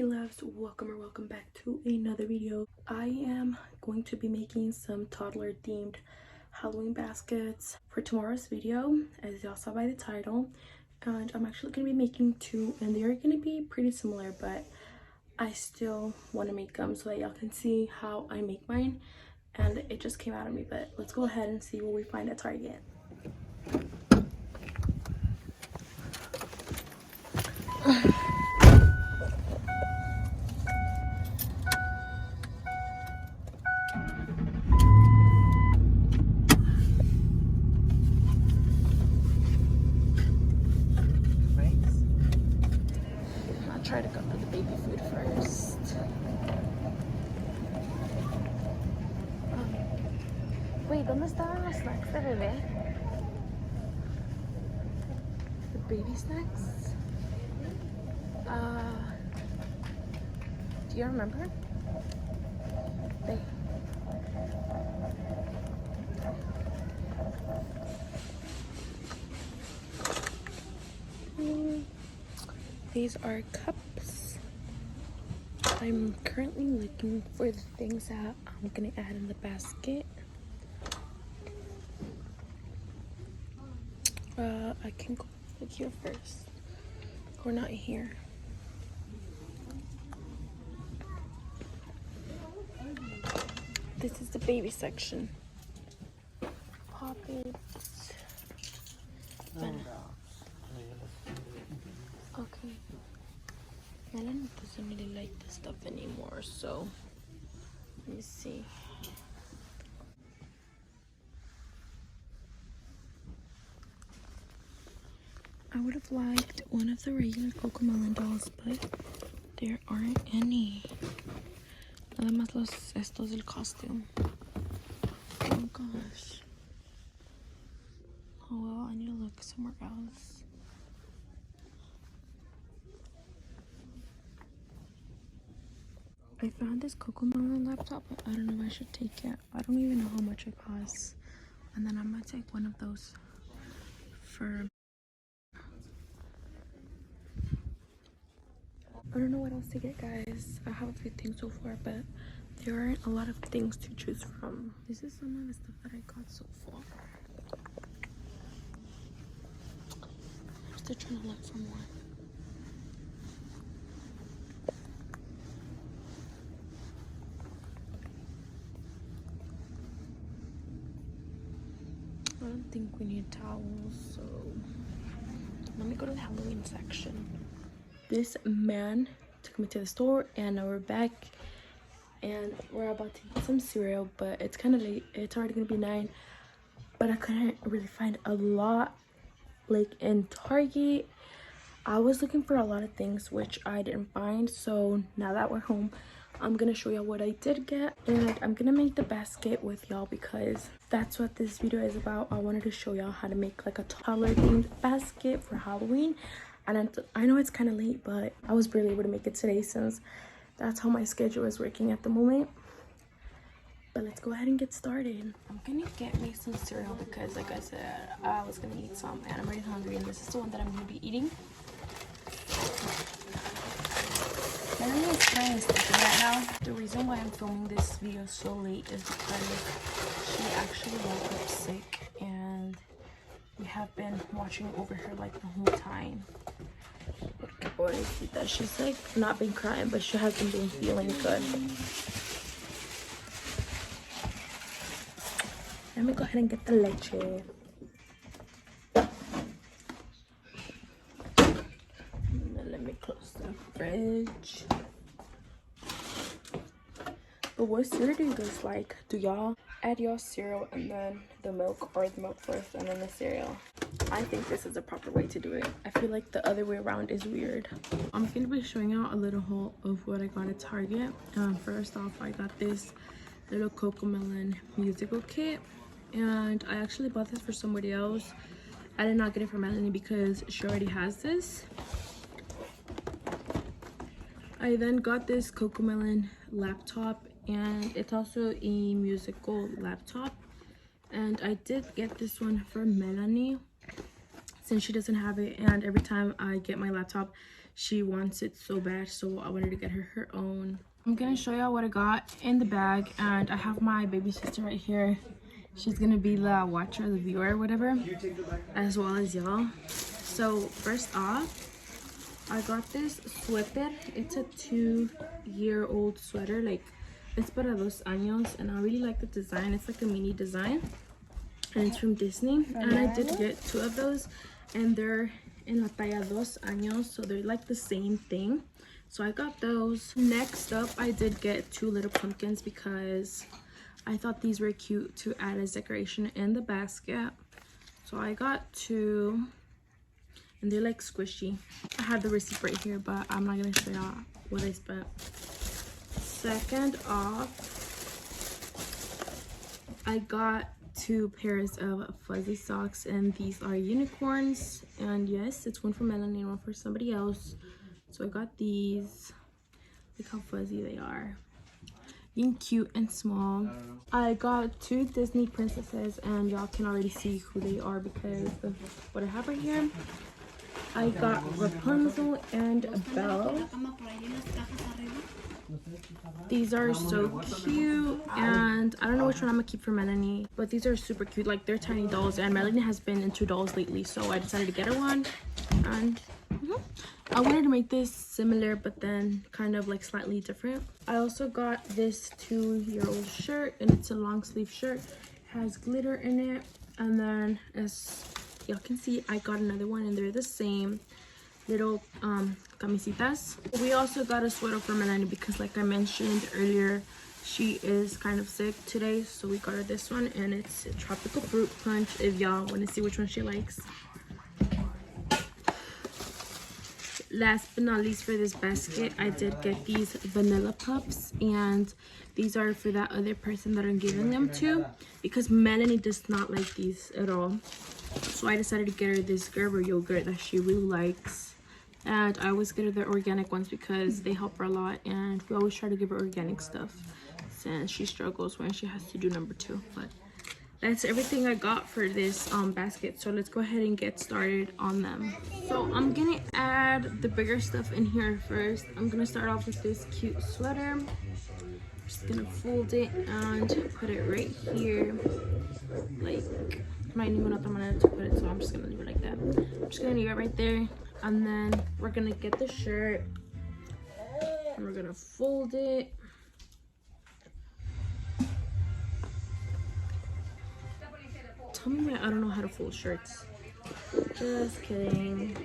Hey loves, welcome back to another video. I am going to be making some toddler themed Halloween baskets for tomorrow's video, as y'all saw by the title. And I'm actually going to be making two, and they are going to be pretty similar, but I still want to make them so that y'all can see how I make mine. And it just came out of me, but let's go ahead and see what we find at Target. Try to go for the baby food first. Wait, ¿dónde estaban los snacks de bebé? The baby snacks? Do you remember? These are cups. I'm currently looking for the things that I'm gonna add in the basket. I can go look here first. Or not here. This is the baby section. Pop it. Okay. Melanie doesn't really like this stuff anymore, so let me see. I would have liked one of the regular Cocomelon dolls, but there aren't any. Nada más estos del costume. Oh gosh. Oh well, I need to look somewhere else. I found this Cocomelon laptop, but I don't know if I should take it. I don't even know how much it costs. And then I'm gonna take one of those for... I don't know what else to get, guys. I have a few things so far, but there aren't a lot of things to choose from. This is some of the stuff that I got so far. I'm still trying to look for more. I don't think we need towels, so let me go to the Halloween section. This man took me to the store, and now we're back, and we're about to get some cereal, but it's kind of late. It's already gonna be 9, but I couldn't really find a lot like in Target. I was looking for a lot of things which I didn't find, so now that we're home, I'm gonna show y'all what I did get, and I'm gonna make the basket with y'all because that's what this video is about. I wanted to show y'all how to make like a toddler themed basket for Halloween. And I know it's kind of late, but I was barely able to make it today since that's how my schedule is working at the moment. But let's go ahead and get started. I'm gonna get me some cereal because, like I said, I was gonna eat some, and I'm already hungry, and this is the one that I'm gonna be eating. Melanie is kind of sleeping right now. The reason why I'm filming this video so late is because she actually woke up sick, and we have been watching over her like the whole time. She's like not been crying, but she hasn't been feeling good. Let me go ahead and get the leche. And then let me close the fridge. But what cereal do you guys like? Do y'all add your cereal and then the milk, or the milk first and then the cereal? I think this is the proper way to do it. I feel like the other way around is weird. I'm gonna be showing y'all a little haul of what I got at Target. First off, I got this little Cocomelon musical kit, and I actually bought this for somebody else. I did not get it for Melanie because she already has this. I then got this Cocomelon laptop, and it's also a musical laptop, and I did get this one for Melanie since she doesn't have it, and every time I get my laptop she wants it so bad, so I wanted to get her her own. I'm gonna show y'all what I got in the bag, and I have my baby sister right here. She's gonna be the watcher, the viewer, whatever, as well as y'all. So first off, I got this sweater. It's a 2-year-old sweater, like it's para 2 años, and I really like the design. It's like a mini design, and it's from Disney. And I did get 2 of those, and they're in la talla 2 años, so they're like the same thing. So I got those. Next up, I did get 2 little pumpkins because I thought these were cute to add as decoration in the basket. So I got 2, and they're like squishy. I have the receipt right here, but I'm not gonna show y'all what I spent. Second off, I got 2 pairs of fuzzy socks, and these are unicorns. And yes, it's one for Melanie and one for somebody else. So I got these. Look how fuzzy they are. Being cute and small. I got 2 Disney princesses, and y'all can already see who they are because of what I have right here. I got Rapunzel and Belle. These are so cute, and I don't know which one I'm gonna keep for Melanie, but these are super cute. Like, they're tiny dolls, and Melanie has been into dolls lately, so I decided to get her one. And I wanted to make this similar, but then kind of like slightly different. I also got this 2-year-old shirt, and it's a long sleeve shirt. It has glitter in it, and then as y'all can see, I got another one, and they're the same little camisitas. We also got a sweater for Melanie because, like I mentioned earlier, she is kind of sick today, so we got her this one, and it's a tropical fruit punch if y'all want to see which one she likes. Last but not least, for this basket, I did get these vanilla puffs, and these are for that other person that I'm giving them to because Melanie does not like these at all. So I decided to get her this Gerber yogurt that she really likes, and I always get her the organic ones because they help her a lot, and we always try to give her organic stuff since she struggles when she has to do number 2. But that's everything I got for this basket, so let's go ahead and get started on them. So I'm gonna add the bigger stuff in here first. I'm gonna start off with this cute sweater. Just gonna fold it and put it right here, like, no hay ninguna otra manera to put it, so I'm just gonna leave it like that. I'm just gonna leave it right there, and then we're gonna get the shirt and we're gonna fold it. Tell me why I don't know how to fold shirts. Just kidding.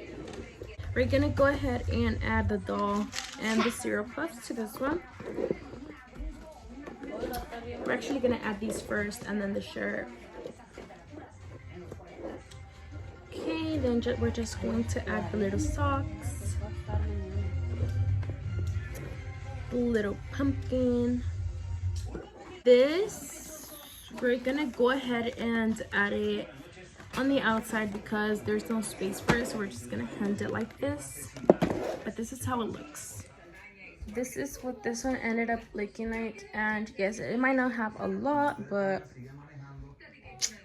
We're gonna go ahead and add the doll and the cereal puffs to this one. We're actually gonna add these first and then the shirt. Okay, then we're just going to add the little socks, the little pumpkin. This, we're gonna go ahead and add it on the outside because there's no space for it, so we're just gonna hand it like this. But this is how it looks. This is what this one ended up looking like, and yes, it might not have a lot, but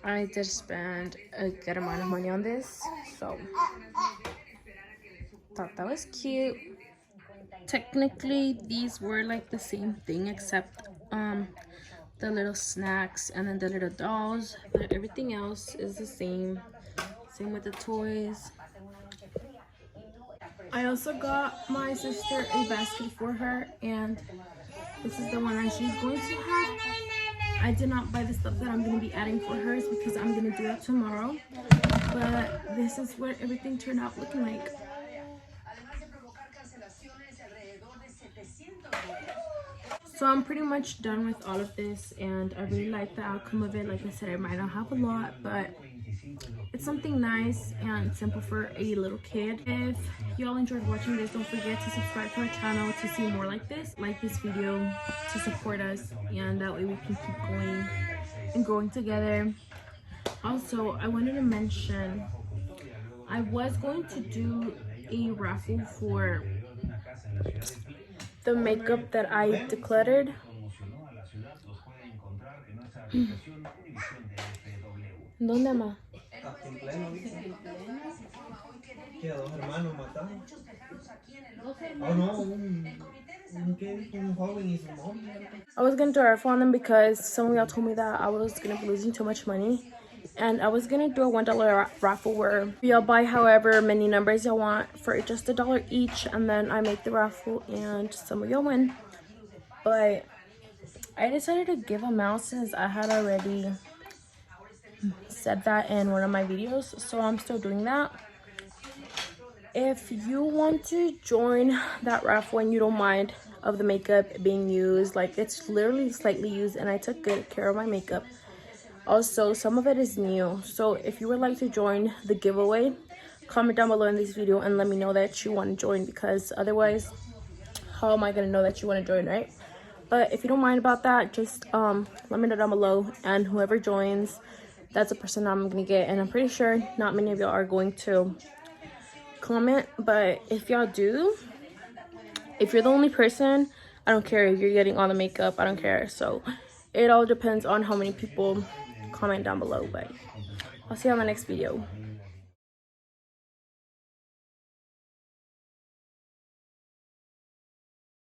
I did spend a good amount of money on this, so thought that was cute. Technically, these were like the same thing except the little snacks and then the little dolls, but everything else is the same. Same with the toys. I also got my sister a basket for her, and this is the one that she's going to have. I did not buy the stuff that I'm going to be adding for hers because I'm going to do that tomorrow, but this is what everything turned out looking like. So I'm pretty much done with all of this, and I really like the outcome of it. Like I said, it might not have a lot, but it's something nice and simple for a little kid. If y'all enjoyed watching this, don't forget to subscribe to our channel to see more like this. Like this video to support us, and that way we can keep going and growing together. Also, I wanted to mention I was going to do a raffle for the makeup that I decluttered. ¿Dónde, ma? I was gonna do a raffle on them because some of y'all told me that I was gonna be losing too much money, and I was gonna do a $1 raffle where y'all buy however many numbers y'all want for just $1 each, and then I make the raffle and some of y'all win. But I decided to give them out since I had already said that in one of my videos, so I'm still doing that. If you want to join that raffle and you don't mind of the makeup being used, like it's literally slightly used and I took good care of my makeup. Also, some of it is new, so if you would like to join the giveaway, comment down below in this video and let me know that you want to join, because otherwise how am I gonna know that you want to join, right? But if you don't mind about that, just let me know down below, and whoever joins, that's a person I'm gonna get. And I'm pretty sure not many of y'all are going to comment, but if y'all do, if you're the only person, I don't care if you're getting all the makeup, I don't care. So it all depends on how many people comment down below. But I'll see you on the next video.